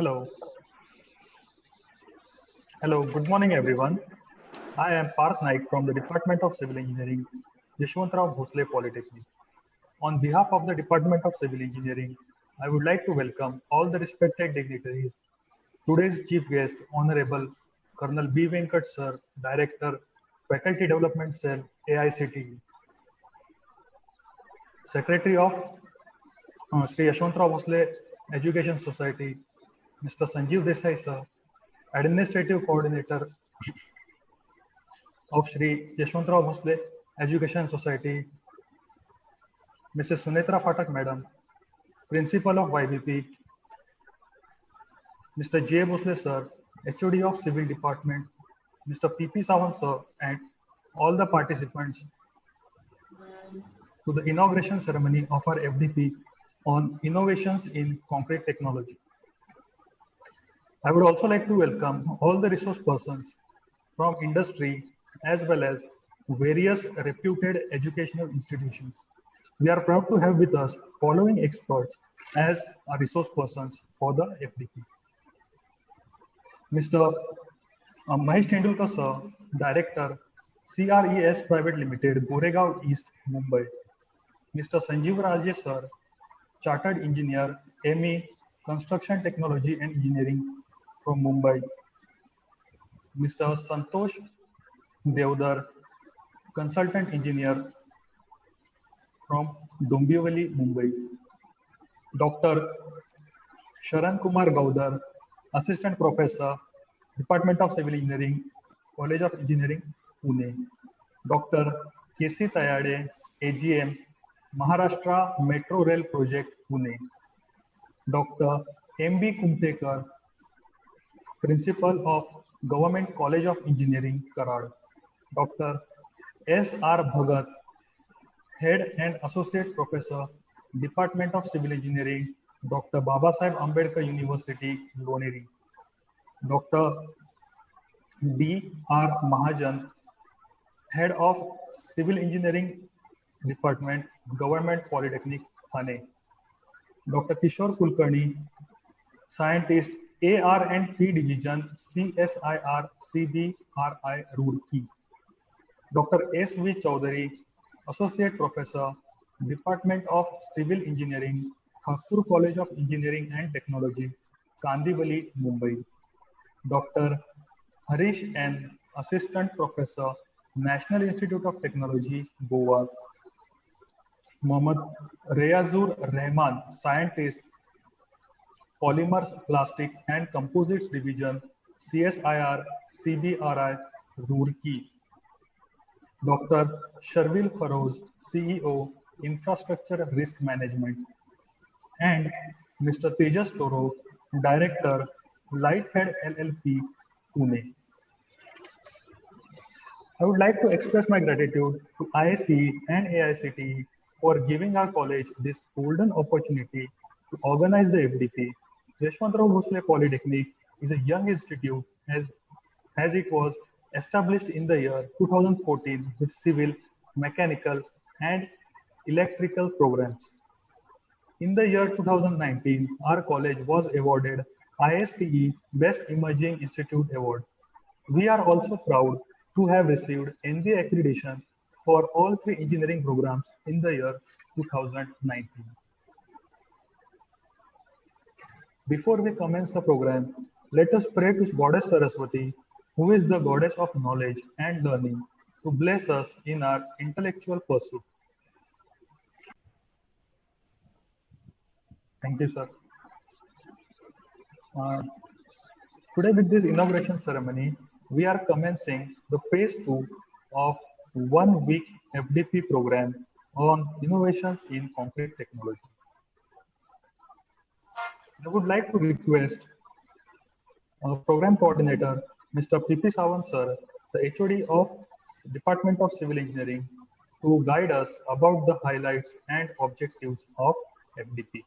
Hello. Hello. Good morning, everyone. I am Parth Naik from the Department of Civil Engineering, Yashwantrao Bhosle Polytechnic. On behalf of the Department of Civil Engineering, I would like to welcome all the respected dignitaries. Today's chief guest, Honorable Colonel B. Venkat Sir, Director, Faculty Development Cell, AICTE, Secretary of Sri Yashwantrao Bhosle Education Society, Mr. Sanjeev Desai Sir, Administrative Coordinator of Sri Yashwantrao Bhosle Education Society, Mrs. Sunetra Phatak Madam, Principal of YBP, Mr. J. Bhosle Sir, HOD of Civil Department, Mr. P.P. Sawant Sir, and all the participants to the inauguration ceremony of our FDP on innovations in concrete technology. I would also like to welcome all the resource persons from industry as well as various reputed educational institutions. We are proud to have with us following experts as our resource persons for the FDP. Mr. Mahesh Tendulkar Sir, Director, CRES Private Limited, Goregaon East, Mumbai. Mr. Sanjeev Rajesh Sir, Chartered Engineer, ME, Construction Technology and Engineering from Mumbai. Mr. Santosh Devdar, Consultant Engineer from Dombivli, Mumbai. Dr. Sharan Kumar Gaudar, Assistant Professor, Department of Civil Engineering, College of Engineering, Pune. Dr. K.C. Tayade, AGM, Maharashtra Metro Rail Project, Pune. Dr. M.B. Kumtekar, Principal of Government College of Engineering, Karad. Dr. S.R. Bhagat, Head and Associate Professor, Department of Civil Engineering, Dr. Babasaheb Ambedkar University, Loneri. Dr. D. R. Mahajan, Head of Civil Engineering Department, Government Polytechnic, Thane. Dr. Kishore Kulkarni, Scientist, AR&P Division, CSIR CBRI, Roorkee. Dr. S. V. Chaudhary, Associate Professor, Department of Civil Engineering, Thakur College of Engineering and Technology, Kandivali, Mumbai. Dr. Harish N., Assistant Professor, National Institute of Technology, Goa. Mohammad Reyazur Rahman, Scientist, Polymers, Plastic and Composites Division, CSIR, CBRI, Roorkee. Dr. Sharvil Feroz, CEO, Infrastructure Risk Management. And Mr. Tejas Toro, Director, Lighthead LLP, Pune. I would like to express my gratitude to ISTE and AICTE for giving our college this golden opportunity to organize the FDP. Yashwantrao Bhosle Polytechnic is a young institute as it was established in the year 2014 with civil, mechanical, and electrical programs. In the year 2019, our college was awarded ISTE Best Emerging Institute Award. We are also proud to have received NJ accreditation for all three engineering programs in the year 2019. Before we commence the program, let us pray to Goddess Saraswati, who is the goddess of knowledge and learning, to bless us in our intellectual pursuit. Thank you, sir. Today, with this inauguration ceremony, we are commencing the phase 2 of 1 week FDP program on innovations in concrete technology. I would like to request our program coordinator, Mr. P.P. Sawant sir, the HOD of Department of Civil Engineering, to guide us about the highlights and objectives of FDP.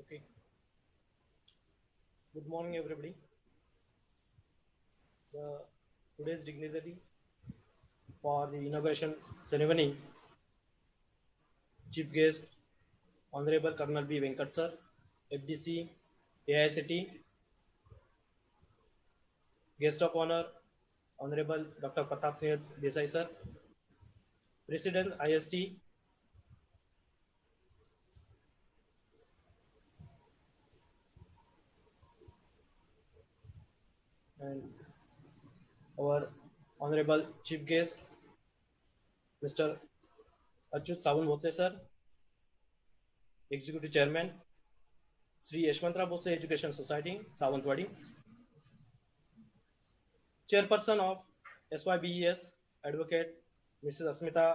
Okay. Good morning, everybody. Today's dignitary for the inauguration ceremony Chief Guest, Honorable Colonel B. Venkat Sir, FDC, AICT, Guest of Honor, Honorable Dr. Pratap Singh Desai Sir, President IST, and our Honorable Chief Guest, Mr. Achyut Sawant Bhosle Sir, Executive Chairman, Sri Yashwantrao Bhosle Education Society, Sawantwadi, Chairperson of SYBES, Advocate Mrs. Asmita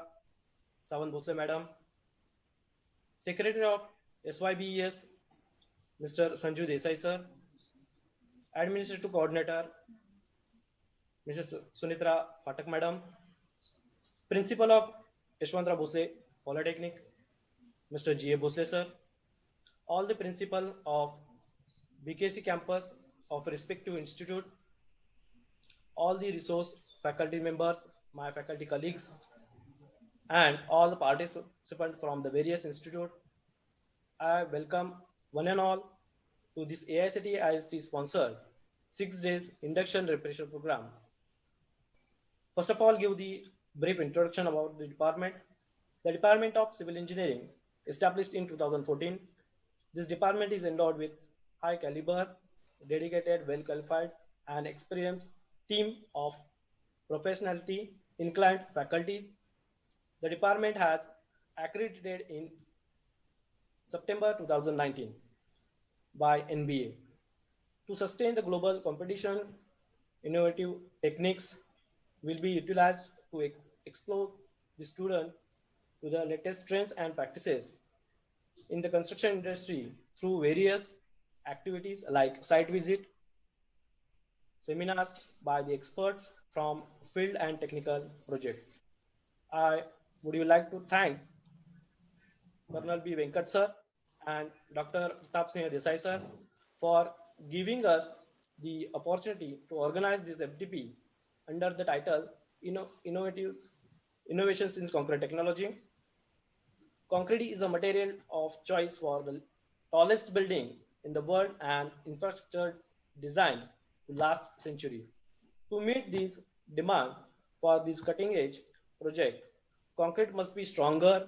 Sawant Bhosle Madam, Secretary of SYBES, Mr. Sanju Desai Sir, Administrative Coordinator, Mrs. Sunitra Phatak Madam, Principal of Yashwantrao Bhosle Polytechnic, Mr. G. A. Bhosle Sir, all the principal of BKC campus of respective institute, all the resource faculty members, my faculty colleagues, and all the participants from the various institute, I welcome one and all to this AICTE IST sponsored 6 days induction refresher program. First of all, give the brief introduction about the department. The Department of Civil Engineering, established in 2014. This department is endowed with high caliber, dedicated, well-qualified, and experienced team of professionality inclined faculties. The department has accredited in September 2019 by NBA. To sustain the global competition, innovative techniques will be utilized to explore the student to the latest trends and practices in the construction industry through various activities like site visit, seminars by the experts from field and technical projects. I would you like to thank Colonel B. Venkat Sir and Dr. Pratap Singh Desai Sir for giving us the opportunity to organize this FDP under the title Innovations in Concrete Technology. Concrete is a material of choice for the tallest building in the world and infrastructure designed to last century. To meet these demand for this cutting edge project, concrete must be stronger,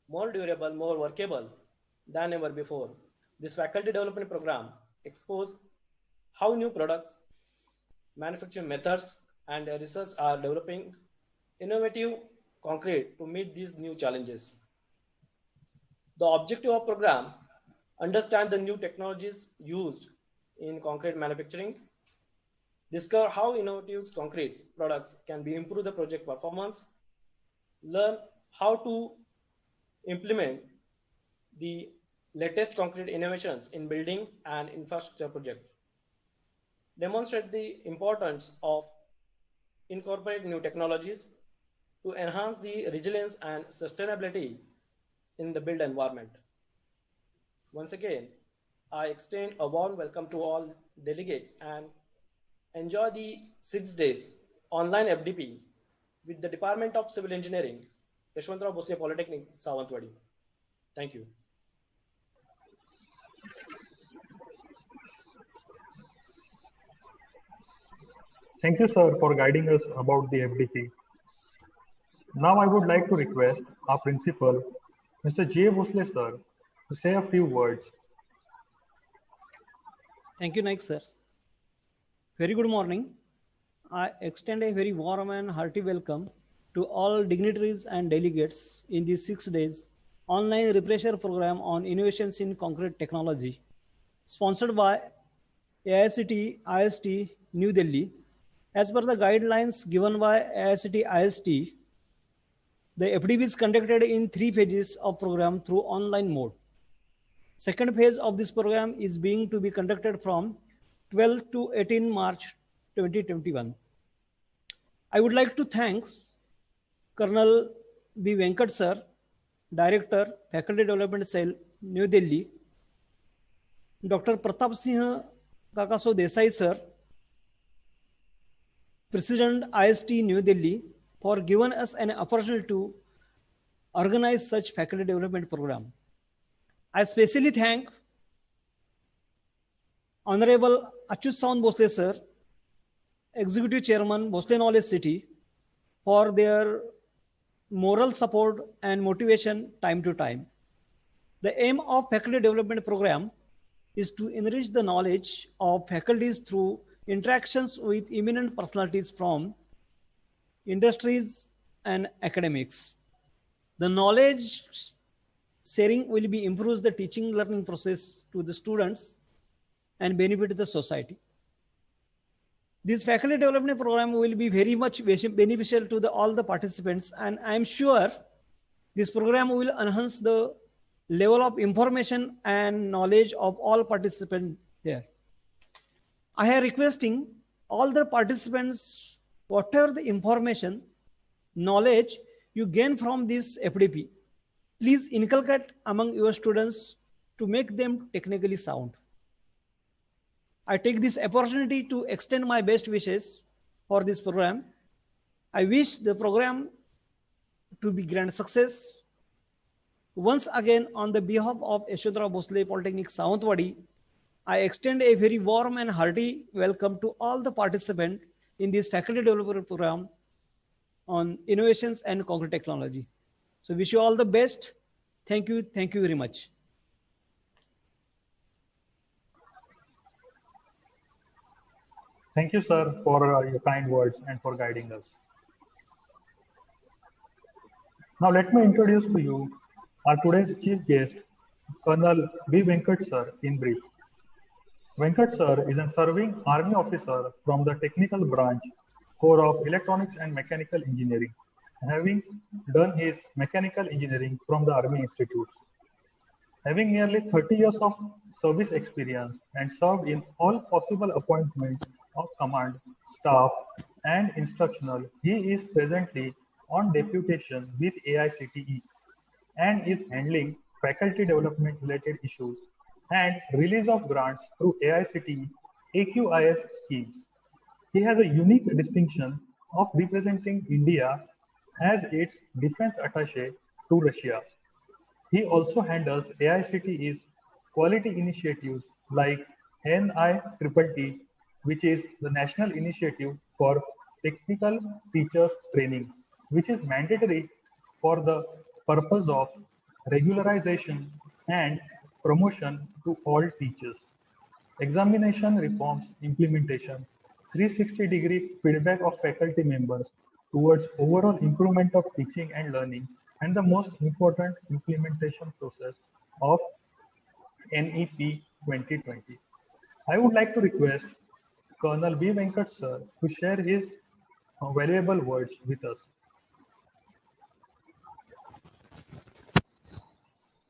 more durable, more workable than ever before. This faculty development program exposes how new products, manufacturing methods, and research are developing innovative concrete to meet these new challenges. The objective of program, understand the new technologies used in concrete manufacturing, discover how innovative concrete products can be improve the project performance, learn how to implement the latest concrete innovations in building and infrastructure projects, demonstrate the importance of incorporating new technologies to enhance the resilience and sustainability in the built environment. Once again, I extend a warm welcome to all delegates and enjoy the 6 days online FDP with the Department of Civil Engineering, Yashwantrao Bhosle Polytechnic, Sawantwadi. Thank you. Thank you, sir, for guiding us about the FDP. Now I would like to request our principal, Mr. G. A. Bhosle, sir, to say a few words. Thank you, Naik sir. Very good morning. I extend a very warm and hearty welcome to all dignitaries and delegates in these 6 days online refresher program on innovations in concrete technology, sponsored by AICTE IST New Delhi. As per the guidelines given by AICTE IST, the FDP is conducted in 3 phases of program through online mode. Second phase of this program is being to be conducted from 12 to 18 March 2021. I would like to thank Colonel B. Venkat Sir, Director, Faculty Development Cell, New Delhi, Dr. Pratap Singh Kakaso Desai Sir, President IST New Delhi, for giving us an opportunity to organize such faculty development program. I especially thank Honorable Achyut Sawant Bhosle sir, Executive Chairman, Bhosle Knowledge City, for their moral support and motivation time to time. The aim of faculty development program is to enrich the knowledge of faculties through interactions with eminent personalities from industries and academics. The knowledge sharing will be improves the teaching learning process to the students and benefit the society. This faculty development program will be very much beneficial to all the participants, and I am sure this program will enhance the level of information and knowledge of all participants here. I am requesting all the participants, whatever the information, knowledge you gain from this FDP, please inculcate among your students to make them technically sound. I take this opportunity to extend my best wishes for this program. I wish the program to be grand success. Once again, on the behalf of Yashodhara Bhosle Polytechnic Sawantwadi, I extend a very warm and hearty welcome to all the participants in this faculty development program on innovations and concrete technology. So wish you all the best. Thank you. Thank you very much. Thank you, sir, for your kind words and for guiding us. Now let me introduce to you our today's chief guest, Colonel V. Venkat sir, in brief. Venkat sir is a serving Army officer from the technical branch, Corps of Electronics and Mechanical Engineering, having done his mechanical engineering from the Army Institutes. Having nearly 30 years of service experience and served in all possible appointments of command, staff, and instructional, he is presently on deputation with AICTE and is handling faculty development related issues and release of grants through AICTE AQIS schemes. He has a unique distinction of representing India as its defense attaché to Russia. He also handles AICTE's quality initiatives like NITT, which is the National Initiative for Technical Teachers Training, which is mandatory for the purpose of regularization and promotion to all teachers. Examination reforms implementation, 360-degree feedback of faculty members towards overall improvement of teaching and learning, and the most important implementation process of NEP 2020. I would like to request Colonel V. Venkat sir to share his valuable words with us.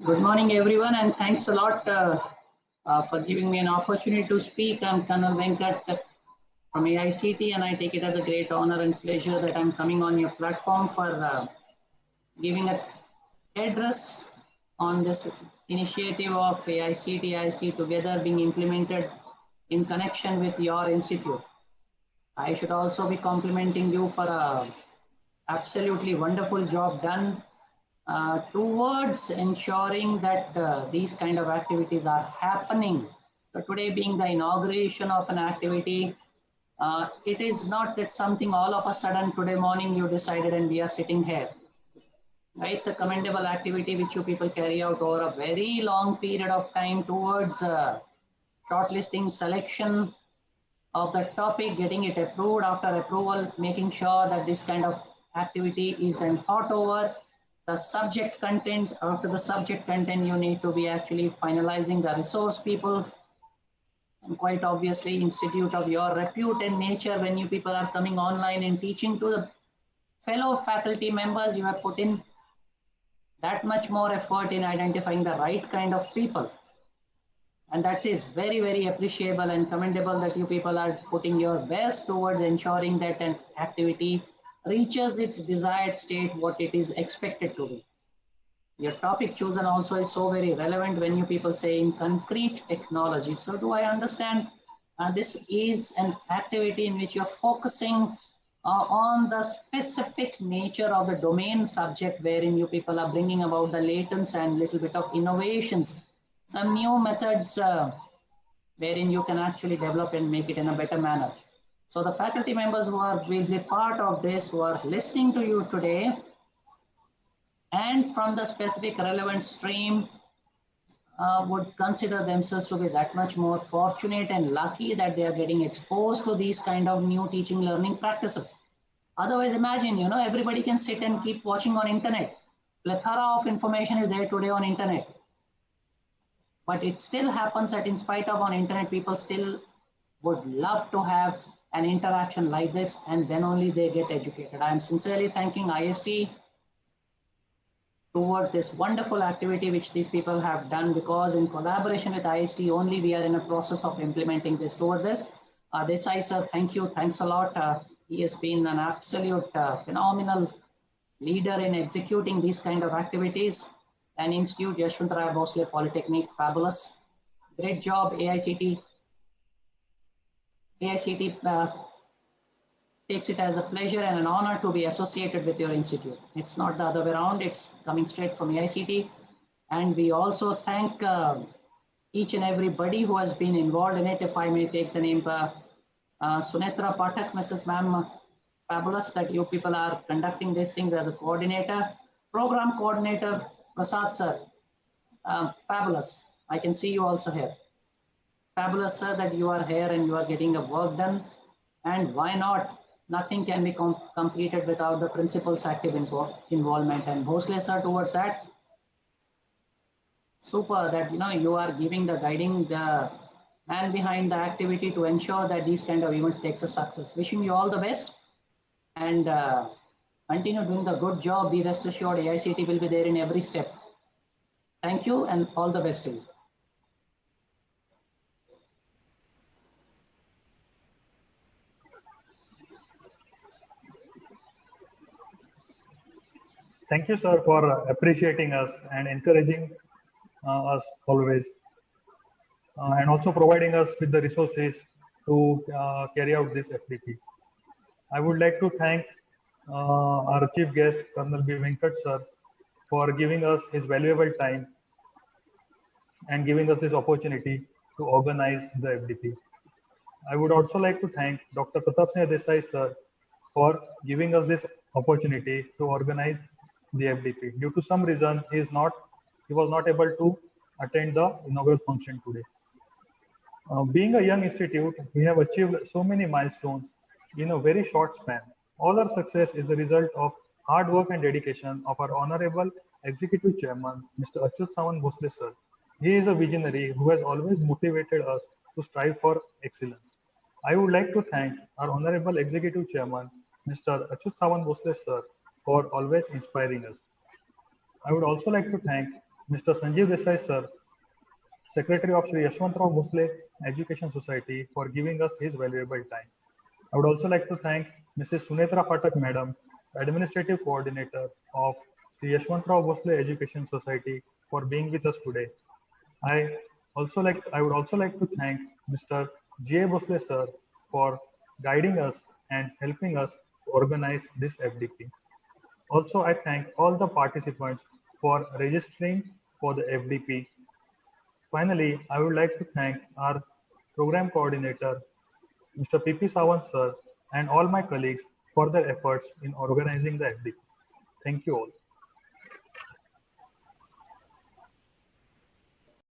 Good morning, everyone, and thanks a lot for giving me an opportunity to speak. I'm Colonel Venkat from AICTE, and I take it as a great honor and pleasure that I'm coming on your platform for giving an address on this initiative of AICTE, IST together being implemented in connection with your institute. I should also be complimenting you for a absolutely wonderful job done towards ensuring that these kind of activities are happening. So today being the inauguration of an activity, it is not that something all of a sudden today morning you decided and we are sitting here. Right? It's a commendable activity which you people carry out over a very long period of time towards shortlisting, selection of the topic, getting it approved, after approval, making sure that this kind of activity is then thought over. The subject content, after the subject content, you need to be actually finalizing the resource people. And quite obviously, institute of your repute and nature, when you people are coming online and teaching to the fellow faculty members, you have put in that much more effort in identifying the right kind of people. And that is very, very appreciable and commendable that you people are putting your best towards ensuring that an activity reaches its desired state, what it is expected to be. Your topic chosen also is so very relevant when you people say in concrete technology. So do I understand this is an activity in which you're focusing on the specific nature of the domain subject wherein you people are bringing about the latents and little bit of innovations, some new methods wherein you can actually develop and make it in a better manner. So the faculty members who will be part of this, who are listening to you today, and from the specific relevant stream, would consider themselves to be that much more fortunate and lucky that they are getting exposed to these kind of new teaching learning practices. Otherwise, imagine, everybody can sit and keep watching on internet. Plethora of information is there today on internet. But it still happens that in spite of on internet, people still would love to have an interaction like this, and then only they get educated. I am sincerely thanking IST towards this wonderful activity which these people have done, because in collaboration with IST only we are in a process of implementing this toward this. Desai sir, thank you, thanks a lot. He has been an absolute phenomenal leader in executing these kind of activities. And Institute Yashwantrao Bhosle Polytechnic, fabulous, great job. AICT takes it as a pleasure and an honor to be associated with your institute. It's not the other way around, it's coming straight from AICT. And we also thank each and everybody who has been involved in it. If I may take the name, Sunetra Pathak, Mrs. Ma'am, fabulous that you people are conducting these things as a coordinator. Program coordinator, Prasad sir, fabulous. I can see you also here. Fabulous sir that you are here and you are getting the work done. And why not? Nothing can be completed without the principal's active involvement. And Bhosle sir towards that, super that you are giving the guiding the man behind the activity to ensure that these kind of event takes a success. Wishing you all the best and continue doing the good job. Be rest assured AICT will be there in every step. Thank you and all the best to you. Thank you, sir, for appreciating us and encouraging us always, and also providing us with the resources to carry out this FDP. I would like to thank our chief guest, Colonel B. Venkat sir, for giving us his valuable time and giving us this opportunity to organize the FDP. I would also like to thank Dr. Pratap Singh Desai sir for giving us this opportunity to organize the FDP. Due to some reason, he was not able to attend the inaugural function today. Being a young institute, we have achieved so many milestones in a very short span. All our success is the result of hard work and dedication of our Honorable Executive Chairman, Mr. Achyut Sawant Bhosle sir. He is a visionary who has always motivated us to strive for excellence. I would like to thank our Honorable Executive Chairman, Mr. Achyut Sawant Bhosle sir, for always inspiring us. I would also like to thank Mr. Sanjeev Desai sir, Secretary of Sri Yashwantrao Bhosle Education Society, for giving us his valuable time. I would also like to thank Mrs. Sunetra Pathak Madam, Administrative Coordinator of Sri Yashwantrao Bhosle Education Society, for being with us today. I would also like to thank Mr. J. Bhosle sir for guiding us and helping us to organize this FDP. Also, I thank all the participants for registering for the FDP. Finally, I would like to thank our program coordinator, Mr. P.P. Sawant sir, and all my colleagues for their efforts in organizing the FDP. Thank you all.